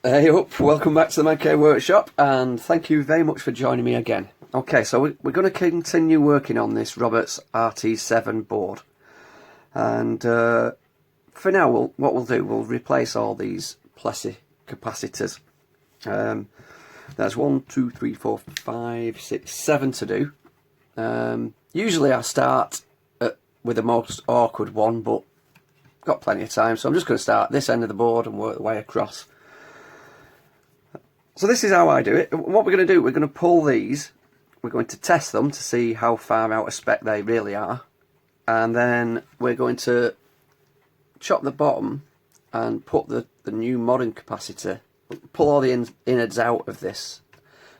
Hey up, welcome back to the Man Cave Workshop, and thank you very much for joining me again. Okay, so we're going to continue working on this Roberts RT7 board, and for now what we'll do, we'll replace all these Plessey capacitors. There's 1, 2, 3, 4, 5, 6, 7 to do. Usually I start with the most awkward one, but got plenty of time, so I'm just going to start this end of the board and work the way across. So this is how I do it. What we're going to do, we're going to pull these, we're going to test them to see how far out of spec they really are, and then we're going to chop the bottom and put the new modern capacitor, pull all the innards out of this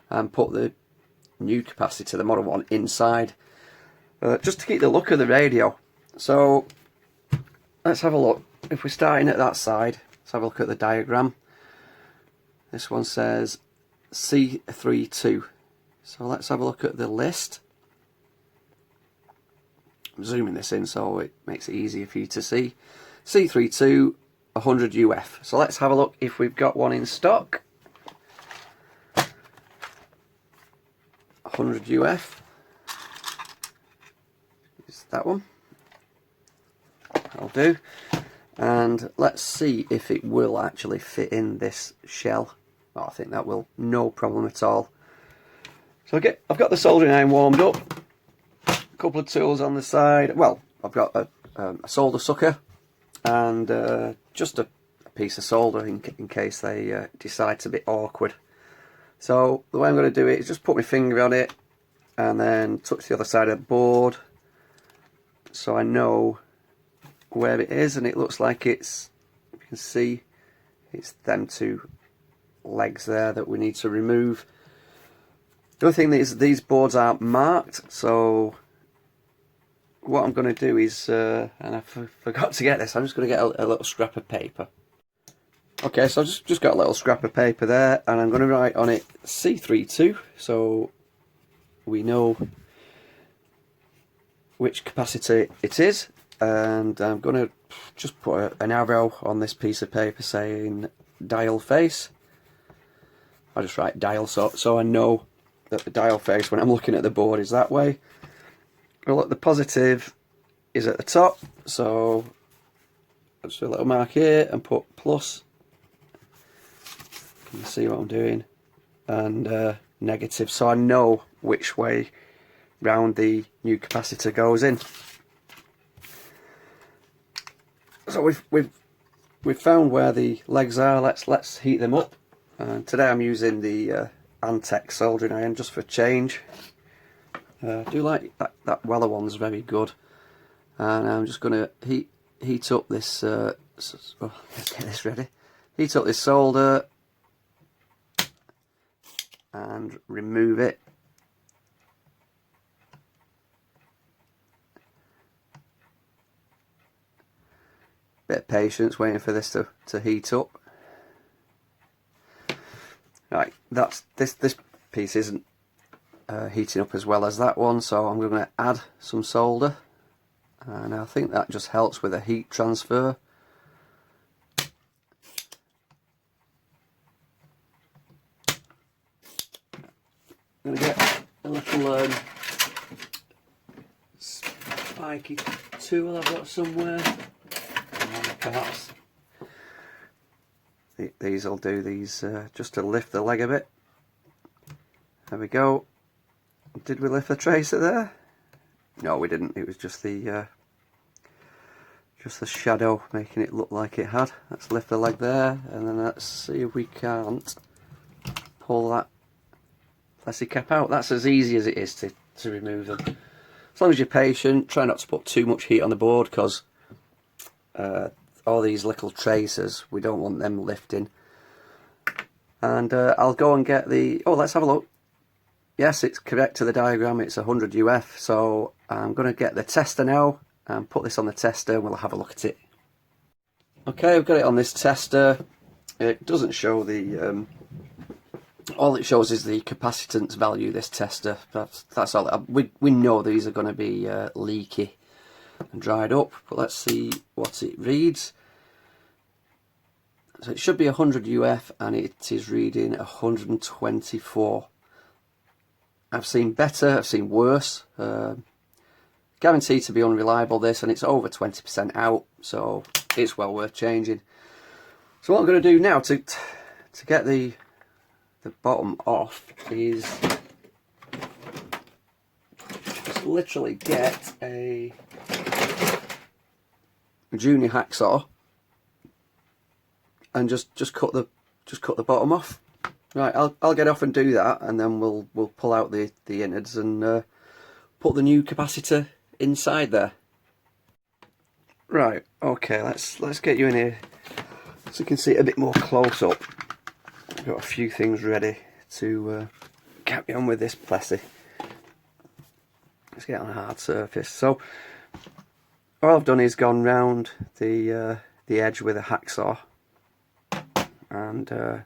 and put the new capacitor, the modern one, inside, just to keep the look of the radio. So let's have a look. If we're starting at that side, let's have a look at the diagram. This one says C32. So let's have a look at the list. I'm zooming this in so it makes it easier for you to see. C32 100 UF. So let's have a look if we've got one in stock. 100 UF. Is that one? I'll do. And let's see if it will actually fit in this shell. Oh, I think that will, no problem at all. So I've got the soldering iron warmed up, a couple of tools on the side. Well, I've got a solder sucker and just a piece of solder in case they decide it's a bit awkward. So the way I'm going to do it is just put my finger on it and then touch the other side of the board so I know where it is, and it looks like it's, you can see, it's them two legs there that we need to remove. The other thing is these boards aren't marked, so what I'm going to do is, and I forgot to get this, I'm just going to get a little scrap of paper. Okay, so I've just got a little scrap of paper there, and I'm going to write on it C32, so we know which capacitor it is. And I'm going to just put an arrow on this piece of paper saying dial face. I just write dial so I know that the dial face when I'm looking at the board is that way. Well, look, the positive is at the top, so I'll just do a little mark here and put plus. Can you see what I'm doing? And negative, so I know which way round the new capacitor goes in. So we've found where the legs are. Let's heat them up. And today I'm using the Antec soldering iron just for change. I do like that Weller one's very good. And I'm just going to heat up this. Let's get this ready. Heat up this solder and remove it. Bit of patience waiting for this to heat up. Right, this piece isn't heating up as well as that one, so I'm going to add some solder, and I think that just helps with the heat transfer. I'm going to get a little spiky tool I've got somewhere. Perhaps these will do these just to lift the leg a bit. There we go. Did we lift the tracer there? No, we didn't. It was just the shadow making it look like it had. Let's lift the leg there, and then let's see if we can't pull that Plessey cap out. That's as easy as it is to remove them. As long as you're patient, try not to put too much heat on the board, because all these little tracers, we don't want them lifting. And I'll go and get the, oh, let's have a look. Yes, it's correct to the diagram, it's 100 UF, so I'm going to get the tester now and put this on the tester and we'll have a look at it. Okay, I've got it on this tester. It doesn't show the, all it shows is the capacitance value, this tester. That's all. We know these are going to be leaky and dried up, but let's see what it reads. So it should be 100 UF and it is reading 124. I've seen better, I've seen worse. Guaranteed to be unreliable this, and it's over 20% out, so it's well worth changing. So what I'm going to do now to get the bottom off is just literally get a junior hacksaw and just cut the bottom off. Right, I'll get off and do that, and then we'll pull out the innards and put the new capacitor inside there. Right, okay, let's get you in here so you can see it a bit more close up. I've got a few things ready to carry on with this Plessey. Let's get on a hard surface. So all I've done is gone round the edge with a hacksaw and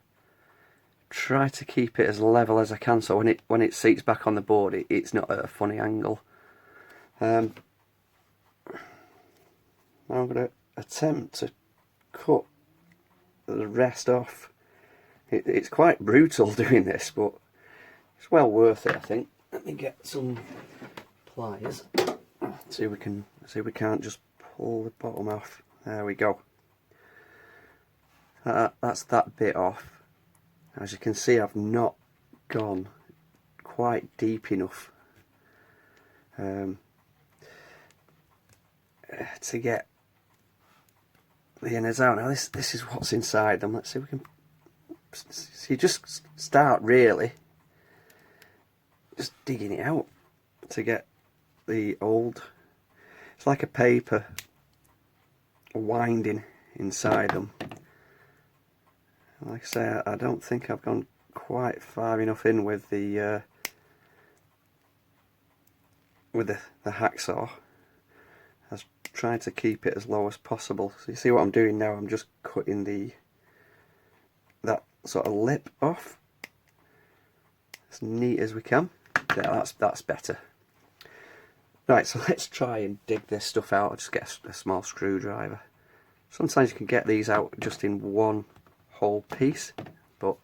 try to keep it as level as I can, so when it seats back on the board, it's not at a funny angle. I'm going to attempt to cut the rest off. It's quite brutal doing this, but it's well worth it, I think. Let me get some pliers. See if we can't just pull the bottom off. There we go. That's that bit off. As you can see, I've not gone quite deep enough to get the innards out. Now this is what's inside them. Let's see if we can. So you just start really just digging it out to get the old. It's like a paper winding inside them. Like I say, I don't think I've gone quite far enough in with the hacksaw. I was trying to keep it as low as possible. So you see what I'm doing now? I'm just cutting that sort of lip off as neat as we can. There, that's better. Right, so let's try and dig this stuff out. I'll just get a small screwdriver. Sometimes you can get these out just in one whole piece, but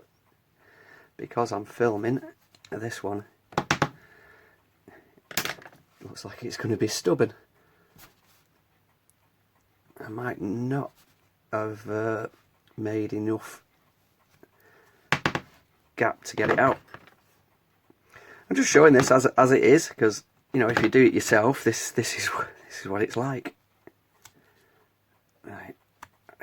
because I'm filming this one, it looks like it's going to be stubborn. I might not have made enough gap to get it out. I'm just showing this as it is, because you know, if you do it yourself, this is what it's like. Right,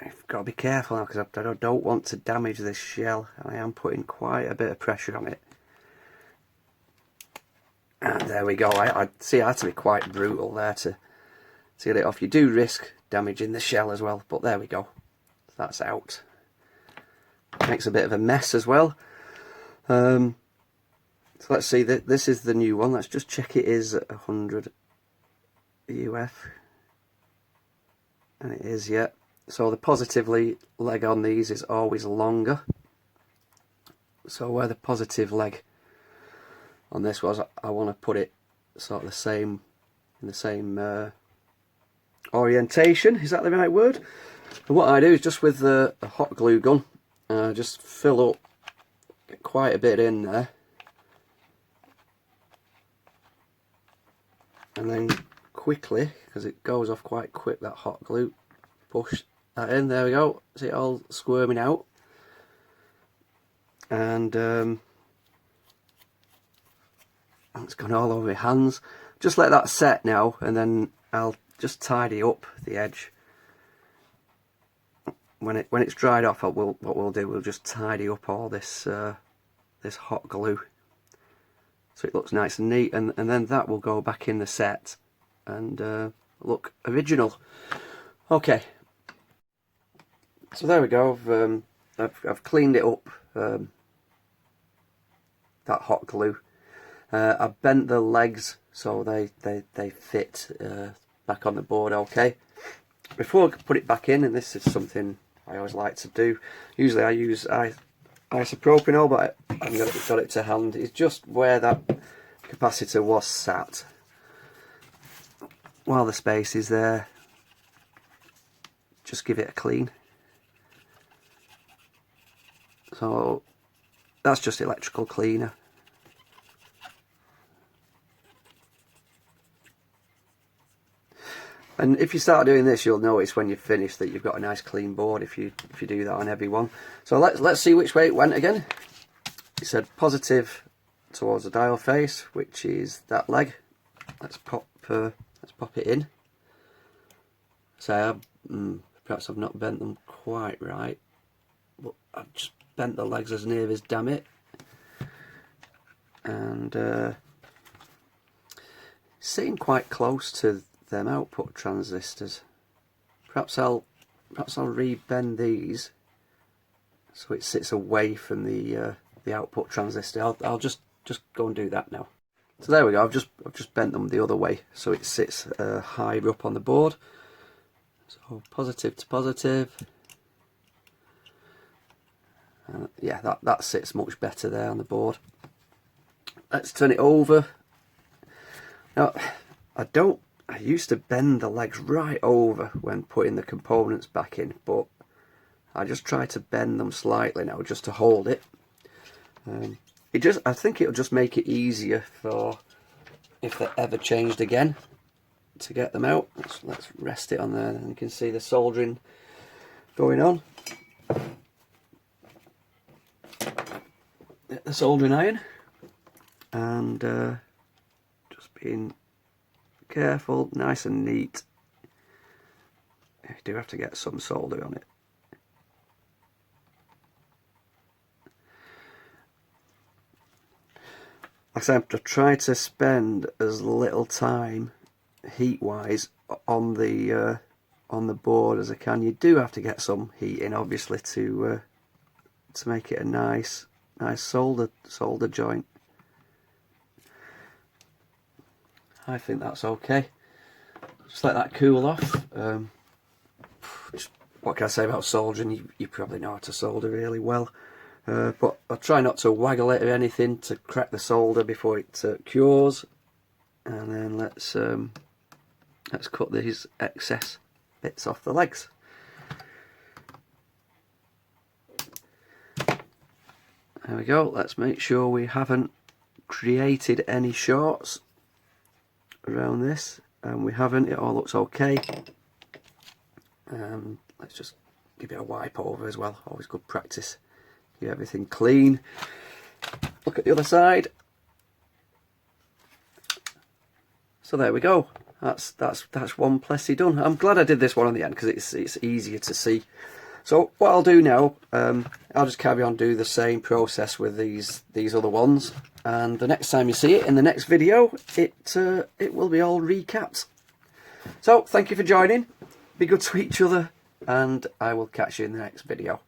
I've got to be careful now because I don't want to damage this shell. I am putting quite a bit of pressure on it. And there we go. I see, I had to be quite brutal there to get it off. You do risk damaging the shell as well, but there we go. That's out. Makes a bit of a mess as well. So let's see, this is the new one. Let's just check it is 100 UF. And it is, yeah. So the positive leg on these is always longer. So where the positive leg on this was, I want to put it sort of the same, in the same orientation. Is that the right word? And what I do is just with the hot glue gun, just fill up, get quite a bit in there, and then quickly, because it goes off quite quick, that hot glue, push that in. There we go. See it all squirming out, and it's gone all over my hands. Just let that set now, and then I'll just tidy up the edge. When it's dried off, what we'll do, we'll just tidy up all this this hot glue, so it looks nice and neat, and then that will go back in the set and look original. Okay, so there we go. I've cleaned it up, that hot glue. I've bent the legs so they fit back on the board okay. Before I put it back in, and this is something I always like to do, usually I use isopropanol, but I haven't got it to hand. It's just where that capacitor was sat. While the space is there, just give it a clean. So that's just electrical cleaner. And if you start doing this, you'll notice when you've finished that you've got a nice clean board if you do that on every one. So let's see which way it went again. It said positive towards the dial face, which is that leg. Let's pop it in. So perhaps I've not bent them quite right, but I've just bent the legs as near as damn it. And sitting quite close to them output transistors. Perhaps I'll rebend these so it sits away from the output transistor. I'll just go and do that now. So there we go. I've just bent them the other way so it sits higher up on the board. So positive to positive. Yeah, that sits much better there on the board. Let's turn it over. Now, I used to bend the legs right over when putting the components back in, but I just try to bend them slightly now just to hold it. I think it'll just make it easier for if they're ever changed again to get them out. Let's rest it on there, and you can see the soldering going on. Get the soldering iron, and just being careful, nice and neat. You do have to get some solder on it. Like I said, I try to spend as little time heat-wise on the board as I can. You do have to get some heat in, obviously, to make it a nice solder joint. I think that's okay. Just let that cool off. What can I say about soldering? You probably know how to solder really well. But I'll try not to waggle it or anything to crack the solder before it cures. And then let's cut these excess bits off the legs. There we go. Let's make sure we haven't created any shorts around this, and we haven't. It all looks okay. Let's just give it a wipe over as well. Always good practice. Get everything clean. Look at the other side. So there we go. That's one Plessey done. I'm glad I did this one on the end because it's easier to see. So what I'll do now, I'll just carry on do the same process with these other ones, and the next time you see it in the next video, it will be all recapped. So thank you for joining. Be good to each other, and I will catch you in the next video.